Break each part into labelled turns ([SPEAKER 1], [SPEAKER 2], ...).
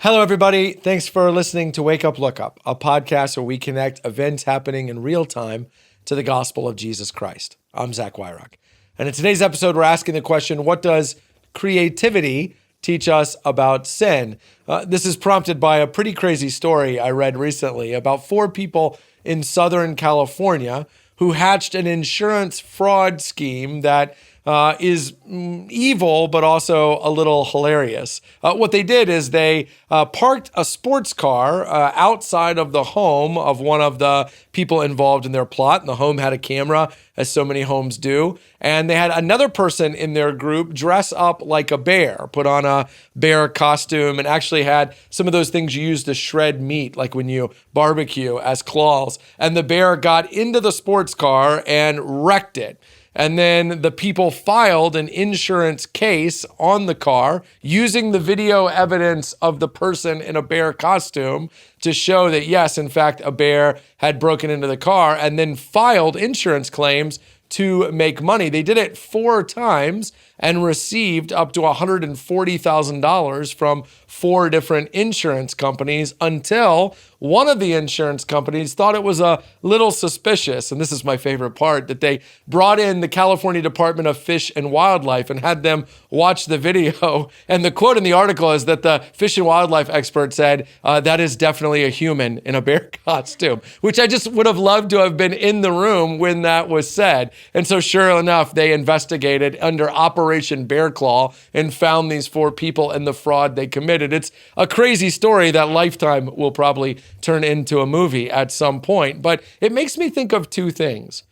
[SPEAKER 1] Hello, everybody. Thanks for listening to Wake Up, Look Up, a podcast where we connect events happening in real time to the gospel of Jesus Christ. I'm Zach Weihrauch. And in today's episode, we're asking the question, what does creativity teach us about sin? This is prompted by a pretty crazy story I read recently about 4 people in Southern California who hatched an insurance fraud scheme that is evil, but also a little hilarious. What they did is they parked a sports car outside of the home of one of the people involved in their plot. And the home had a camera, as so many homes do. And they had another person in their group dress up like a bear, put on a bear costume, and actually had some of those things you use to shred meat, like when you barbecue, as claws. And the bear got into the sports car and wrecked it. And then the people filed an insurance case on the car using the video evidence of the person in a bear costume to show that, yes, in fact, a bear had broken into the car, and then filed insurance claims to make money. They did it 4 times and received up to $140,000 from 4 different insurance companies until one of the insurance companies thought it was a little suspicious, and this is my favorite part, that they brought in the California Department of Fish and Wildlife and had them watch the video. And the quote in the article is that the fish and wildlife expert said, that is definitely a human in a bear costume, which I just would have loved to have been in the room when that was said. And so sure enough, they investigated under Operation Bear Claw and found these 4 people and the fraud they committed. It's a crazy story that Lifetime will probably turn into a movie at some point, but it makes me think of 2 things.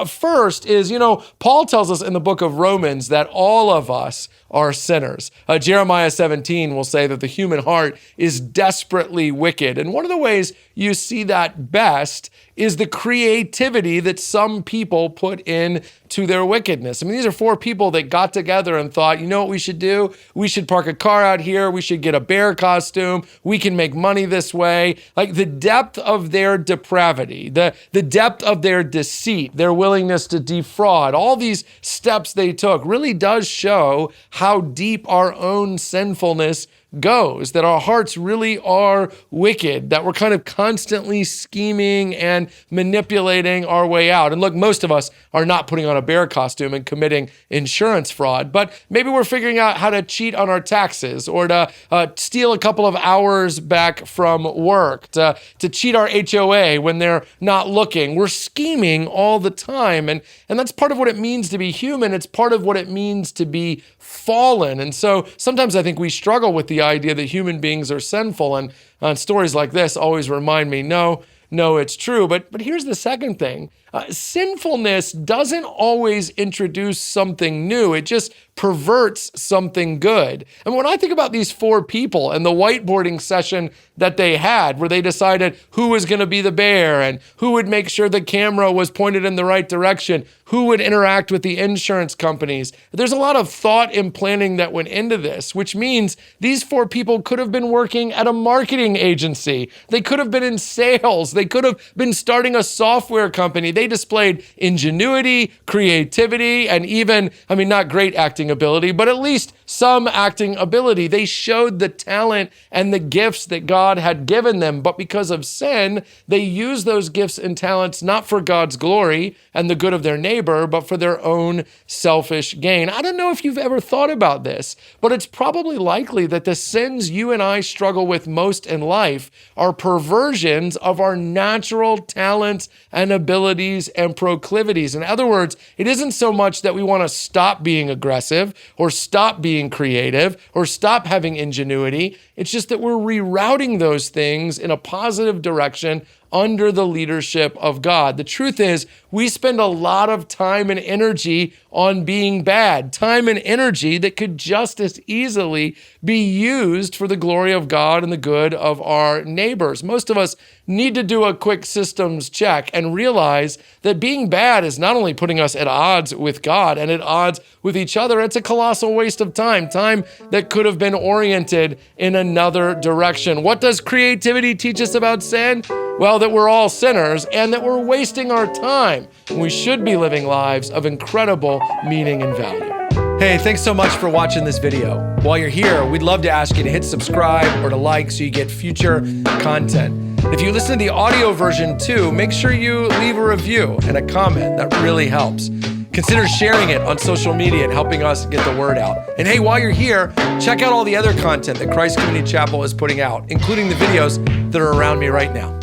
[SPEAKER 1] First is, Paul tells us in the book of Romans that all of us are sinners. Jeremiah 17 will say that the human heart is desperately wicked. And one of the ways you see that best is the creativity that some people put in to their wickedness. I mean, these are 4 people that got together and thought, you know what we should do? We should park a car out here. We should get a bear costume. We can make money this way. Like, the depth of their depravity, the depth of their deceit, their willingness to defraud, all these steps they took really does show how deep our own sinfulness goes, that our hearts really are wicked, that we're kind of constantly scheming and manipulating our way out. And look, most of us are not putting on a bear costume and committing insurance fraud, but maybe we're figuring out how to cheat on our taxes, or to steal a couple of hours back from work, to cheat our HOA when they're not looking. We're scheming all the time, and that's part of what it means to be human. It's part of what it means to be fallen. And so sometimes I think we struggle with the idea that human beings are sinful, and stories like this always remind me, no, it's true. But here's the second thing. Sinfulness doesn't always introduce something new. It just perverts something good. And when I think about these 4 people and the whiteboarding session that they had, where they decided who was going to be the bear and who would make sure the camera was pointed in the right direction, who would interact with the insurance companies, there's a lot of thought and planning that went into this, which means these 4 people could have been working at a marketing agency. They could have been in sales. They could have been starting a software company. They displayed ingenuity, creativity, and even, not great acting ability, but at least some acting ability. They showed the talent and the gifts that God had given them, but because of sin, they used those gifts and talents not for God's glory and the good of their neighbor, but for their own selfish gain. I don't know if you've ever thought about this, but it's probably likely that the sins you and I struggle with most in life are perversions of our natural talents and abilities and proclivities. In other words, it isn't so much that we want to stop being aggressive or stop being creative or stop having ingenuity. It's just that we're rerouting those things in a positive direction under the leadership of God. The truth is, we spend a lot of time and energy on being bad, time and energy that could just as easily be used for the glory of God and the good of our neighbors. Most of us need to do a quick systems check and realize that being bad is not only putting us at odds with God and at odds with each other, it's a colossal waste of time that could have been oriented in another direction. What does creativity teach us about sin? Well, that we're all sinners and that we're wasting our time when we should be living lives of incredible meaning and value. Hey, thanks so much for watching this video. While you're here, we'd love to ask you to hit subscribe or to like so you get future content. If you listen to the audio version too, make sure you leave a review and a comment. That really helps. Consider sharing it on social media and helping us get the word out. And hey, while you're here, check out all the other content that Christ Community Chapel is putting out, including the videos that are around me right now.